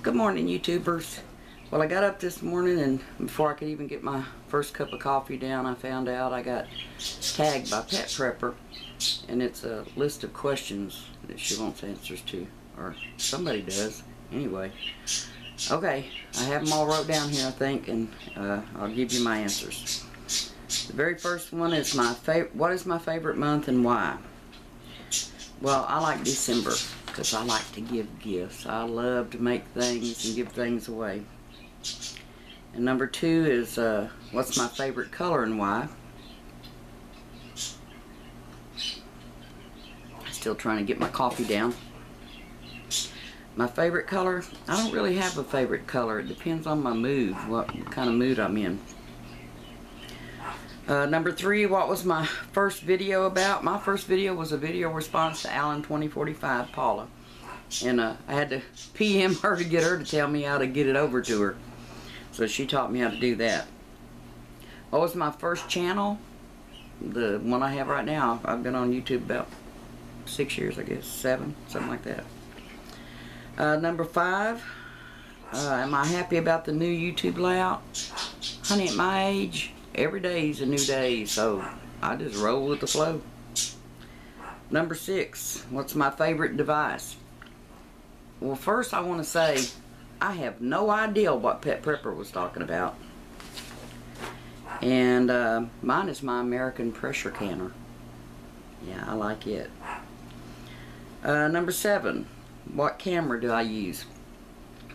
Good morning, YouTubers. Well, I got up this morning, and before I could even get my first cup of coffee down, I found out I got tagged by PetPrepper, and it's a list of questions that she wants answers to, or somebody does. Anyway, okay, I have them all wrote down here, I think, and I'll give you my answers. The very first one is what is my favorite month and why? Well, I like December because I like to give gifts. I love to make things and give things away. And number two is what's my favorite color and why? Still trying to get my coffee down. My favorite color? I don't really have a favorite color. It depends on my mood, what kind of mood I'm in. Number three, what was my first video about? My first video was a video response to Alan 2045 Paula. And I had to PM her to get her to tell me how to get it over to her. So she taught me how to do that. What was my first channel? The one I have right now. I've been on YouTube about 6 years, I guess. 7, something like that. Number five, am I happy about the new YouTube layout? Honey, at my age, every day is a new day, so I just roll with the flow. Number six, what's my favorite device? Well, first I want to say I have no idea what PetPrepper was talking about. And mine is my American pressure canner. Yeah, I like it. Number seven, what camera do I use?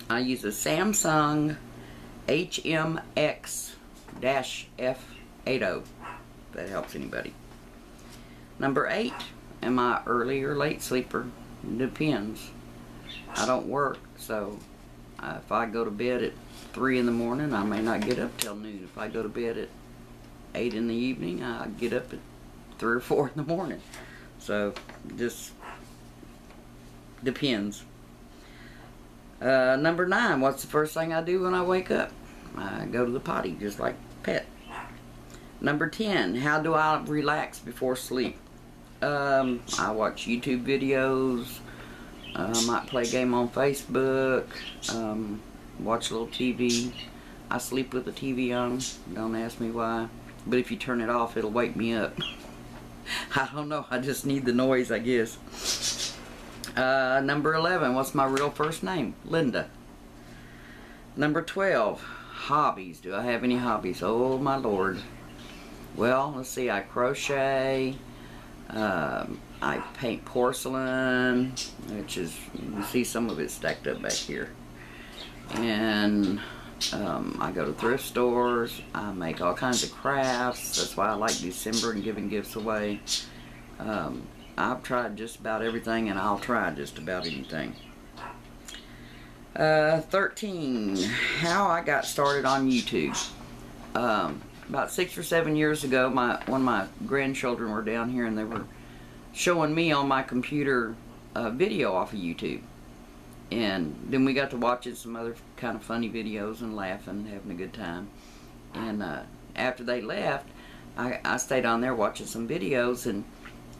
I use a Samsung HMX-F80. If that helps anybody. Number eight, am I early or late sleeper? Depends. I don't work, so if I go to bed at 3 in the morning, I may not get up till noon. If I go to bed at 8 in the evening, I get up at 3 or 4 in the morning. So just depends. Number nine, what's the first thing I do when I wake up? I go to the potty, just like Pet. Number 10, how do I relax before sleep? I watch YouTube videos. I might play a game on Facebook. Watch a little TV. I sleep with the TV on. Don't ask me why. But if you turn it off, it'll wake me up. I don't know. I just need the noise, I guess. Number 11, what's my real first name? Linda. Number 12, hobbies. Do I have any hobbies? Oh my Lord. Well, let's see. I crochet. I paint porcelain, which is, you see some of it stacked up back here. And I go to thrift stores. I make all kinds of crafts. That's why I like December and giving gifts away. I've tried just about everything, and I'll try just about anything. 13, how I got started on YouTube. About 6 or 7 years ago, one of my grandchildren were down here, and they were showing me on my computer video off of YouTube. And then we got to watching some other kind of funny videos and laughing and having a good time. And after they left, I stayed on there watching some videos. And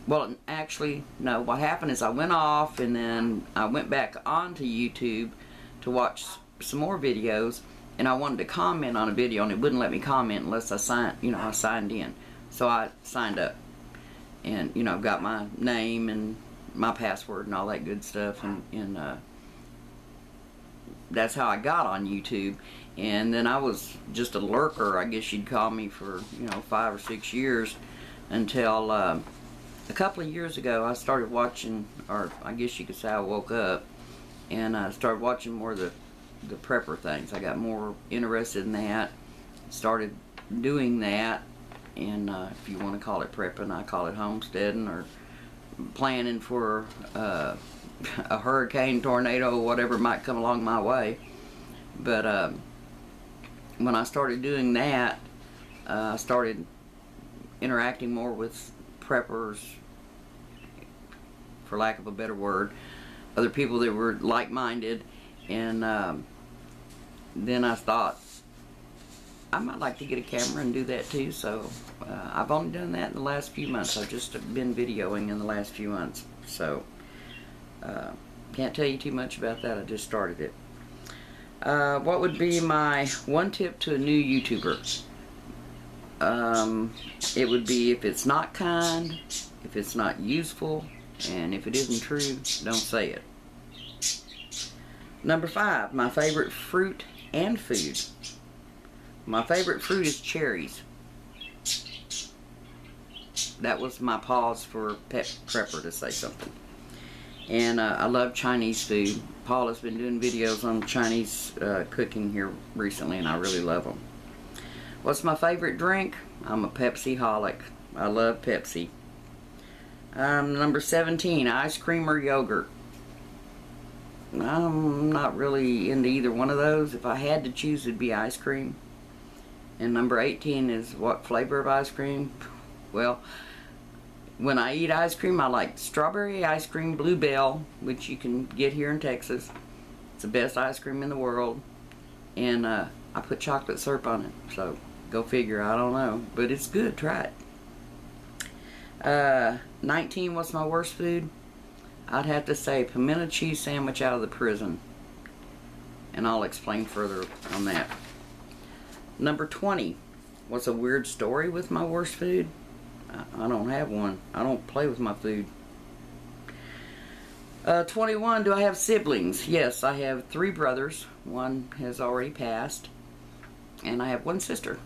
well, actually, no, what happened is I went off, and then I went back onto YouTube to watch some more videos. And I wanted to comment on a video, and it wouldn't let me comment unless I signed in. So I signed up, and got my name and my password and all that good stuff, and that's how I got on YouTube. And then I was just a lurker, I guess you'd call me, for 5 or 6 years, until a couple of years ago I started watching, or I guess you could say I woke up and I started watching more of the prepper things. I got more interested in that, started doing that, and if you want to call it prepping, I call it homesteading, or planning for a hurricane, tornado, whatever might come along my way. But when I started doing that, I started interacting more with preppers, for lack of a better word, other people that were like-minded. And then I thought I might like to get a camera and do that too. So I've only done that in the last few months. I've just been videoing in the last few months. So can't tell you too much about that. I just started it. What would be my one tip to a new YouTuber? It would be, if it's not kind, if it's not useful, and if it isn't true, don't say it. Number 5, my favorite fruit and food. My favorite fruit is cherries. That was my pause for PetPrepper to say something. And I love Chinese food. Paul has been doing videos on Chinese cooking here recently, and I really love them. What's my favorite drink? I'm a Pepsi-holic. I love Pepsi. Number 17, ice cream or yogurt. I'm not really into either one of those. If I had to choose, it'd be ice cream. And number 18 is what flavor of ice cream? Well, when I eat ice cream, I like strawberry ice cream, Bluebell, which you can get here in Texas. It's the best ice cream in the world. And I put chocolate syrup on it. So, go figure, I don't know. But it's good, try it. 19, what's my worst food? I'd have to say pimento cheese sandwich out of the prison. And I'll explain further on that. Number 20, what's a weird story with my worst food? I don't have one. I don't play with my food. 21, do I have siblings? Yes, I have 3 brothers. One has already passed. And I have 1 sister.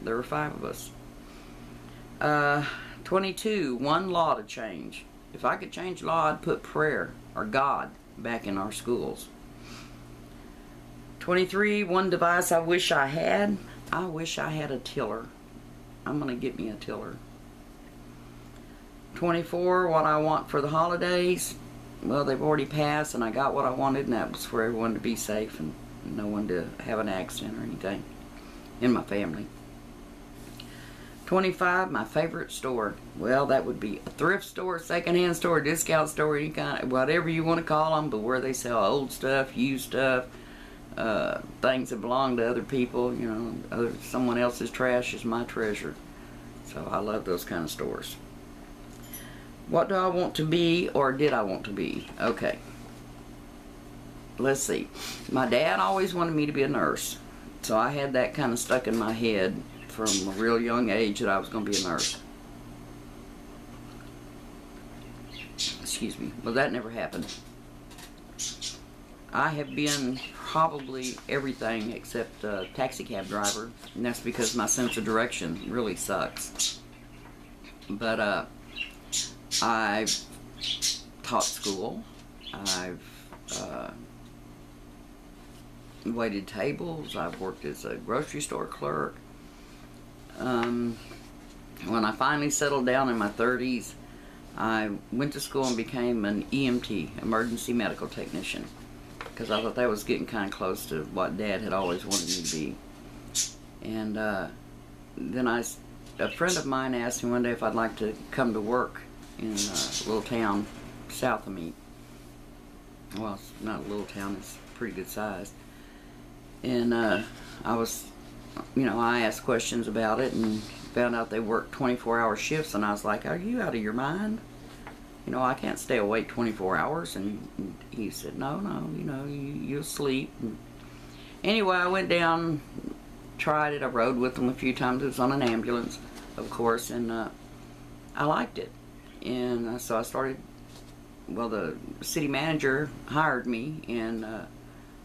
There are 5 of us. 22, one law to change. If I could change law, I'd put prayer or God back in our schools. 23, one device I wish I had. I wish I had a tiller. I'm going to get me a tiller. 24, what I want for the holidays. Well, they've already passed, and I got what I wanted, and that was for everyone to be safe and no one to have an accident or anything in my family. 25, my favorite store. Well, that would be a thrift store, secondhand store, discount store, any kind, whatever you want to call them, but where they sell old stuff, used stuff, things that belong to other people, you know, someone else's trash is my treasure. So I love those kind of stores. What do I want to be, or did I want to be? Okay. Let's see. My dad always wanted me to be a nurse. So I had that kind of stuck in my head from a real young age that I was going to be a nurse. Excuse me. Well, that never happened. I have been probably everything except a taxi cab driver, and that's because my sense of direction really sucks. But I've taught school. I've waited tables. I've worked as a grocery store clerk. When I finally settled down in my 30s, I went to school and became an EMT, emergency medical technician, because I thought that was getting kind of close to what Dad had always wanted me to be. And then a friend of mine asked me one day if I'd like to come to work in a little town south of me. Well, it's not a little town, it's pretty good size. And I was, you know, I asked questions about it and found out they worked 24-hour shifts, and I was like, are you out of your mind? You know, I can't stay awake 24 hours. And he said, no, you know, you'll sleep. And anyway, I went down, tried it. I rode with them a few times. It was on an ambulance, of course, and I liked it. And so I started, well, the city manager hired me, and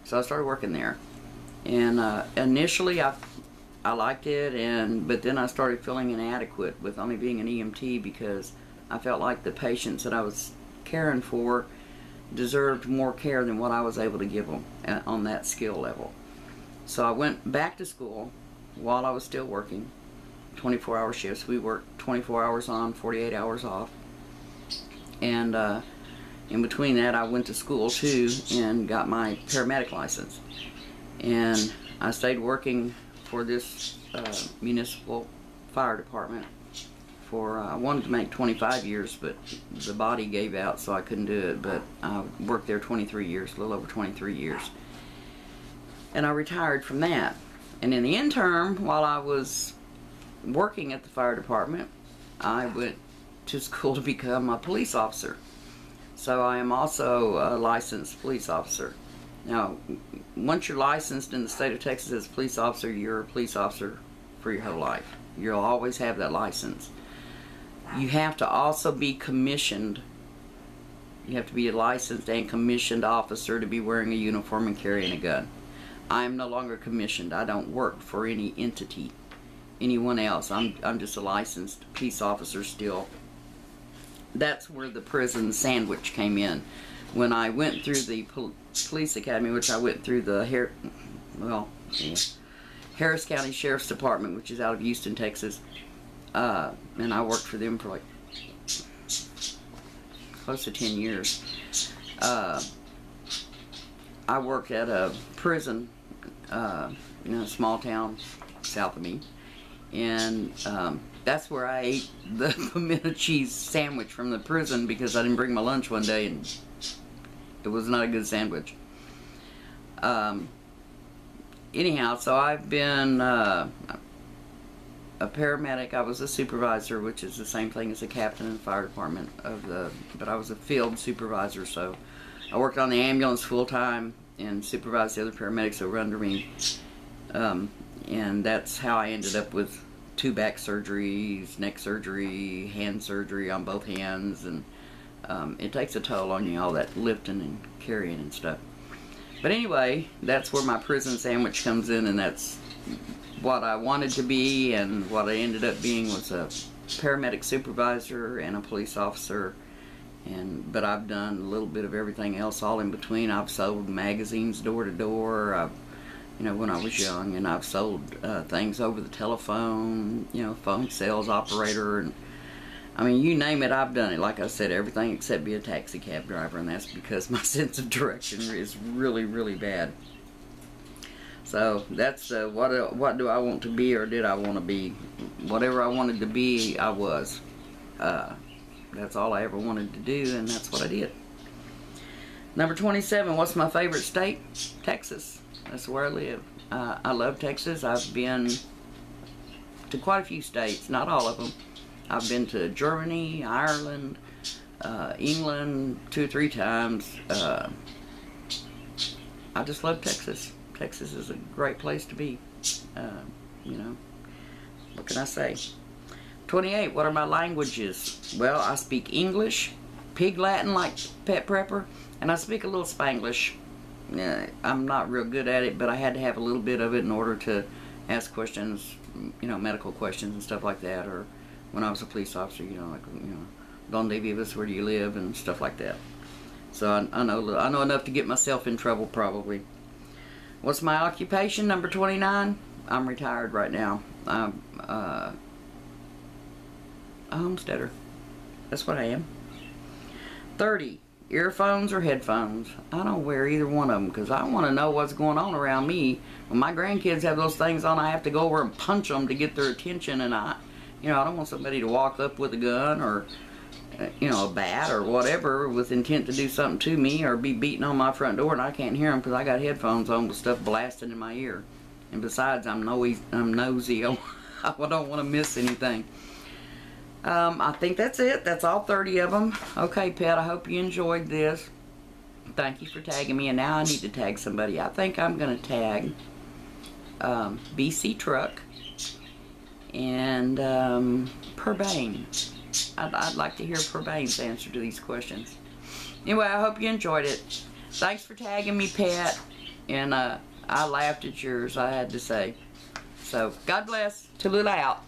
so I started working there. And initially I liked it, but then I started feeling inadequate with only being an EMT, because I felt like the patients that I was caring for deserved more care than what I was able to give them on that skill level. So I went back to school while I was still working, 24-hour shifts. We worked 24 hours on, 48 hours off. And in between that, I went to school too and got my paramedic license. And I stayed working for this municipal fire department for, I wanted to make 25 years, but the body gave out, so I couldn't do it. But I worked there 23 years, a little over 23 years. And I retired from that. And in the interim, while I was working at the fire department, I went to school to become a police officer. So I am also a licensed police officer. Now, once you're licensed in the state of Texas as a police officer, you're a police officer for your whole life. You'll always have that license. You have to also be commissioned. You have to be a licensed and commissioned officer to be wearing a uniform and carrying a gun. I am no longer commissioned. I don't work for any entity, anyone else. I'm just a licensed peace officer still. That's where the prison sandwich came in. When I went through the police academy, which I went through the Harris County Sheriff's Department, which is out of Houston, Texas, and I worked for them for like close to 10 years. I worked at a prison in a small town south of me, and that's where I ate the pimento cheese sandwich from the prison because I didn't bring my lunch one day and it was not a good sandwich. Anyhow, so I've been a paramedic. I was a supervisor, which is the same thing as a captain in the fire department but I was a field supervisor, so I worked on the ambulance full time and supervised the other paramedics that were under me. And that's how I ended up with 2 back surgeries, neck surgery, hand surgery on both hands, and it takes a toll on you, all that lifting and carrying and stuff. But anyway, that's where my prison sandwich comes in, and that's what I wanted to be, and what I ended up being was a paramedic supervisor and a police officer. But I've done a little bit of everything else all in between. I've sold magazines door to door, when I was young, and I've sold things over the telephone, phone sales operator, and I mean, you name it, I've done it. Like I said, everything except be a taxi cab driver, and that's because my sense of direction is really, really bad. So that's what do I want to be, or did I want to be? Whatever I wanted to be, I was. That's all I ever wanted to do, and that's what I did. Number 27, what's my favorite state? Texas. That's where I live. I love Texas. I've been to quite a few states, not all of them. I've been to Germany, Ireland, England 2 or 3 times. I just love Texas. Texas is a great place to be. What can I say? 28, what are my languages? Well, I speak English, Pig Latin like PetPrepper, and I speak a little Spanglish. I'm not real good at it, but I had to have a little bit of it in order to ask questions, medical questions and stuff like that, or when I was a police officer, Donde vivas, where do you live, and stuff like that. So I know enough to get myself in trouble, probably. What's my occupation? Number 29. I'm retired right now. I'm a homesteader. That's what I am. 30. Earphones or headphones? I don't wear either one of them because I want to know what's going on around me. When my grandkids have those things on, I have to go over and punch them to get their attention, and I don't want somebody to walk up with a gun or a bat or whatever with intent to do something to me, or be beating on my front door and I can't hear them because I got headphones on with stuff blasting in my ear. And besides, I'm nosy. I don't want to miss anything. I think that's it. That's all 30 of them. Okay, Pet, I hope you enjoyed this. Thank you for tagging me, and now I need to tag somebody. I think I'm going to tag BC Truck and Purbane. I'd like to hear Purbane's answer to these questions. Anyway, I hope you enjoyed it. Thanks for tagging me, Pet. And I laughed at yours, I had to say. So, God bless. Tallulah out.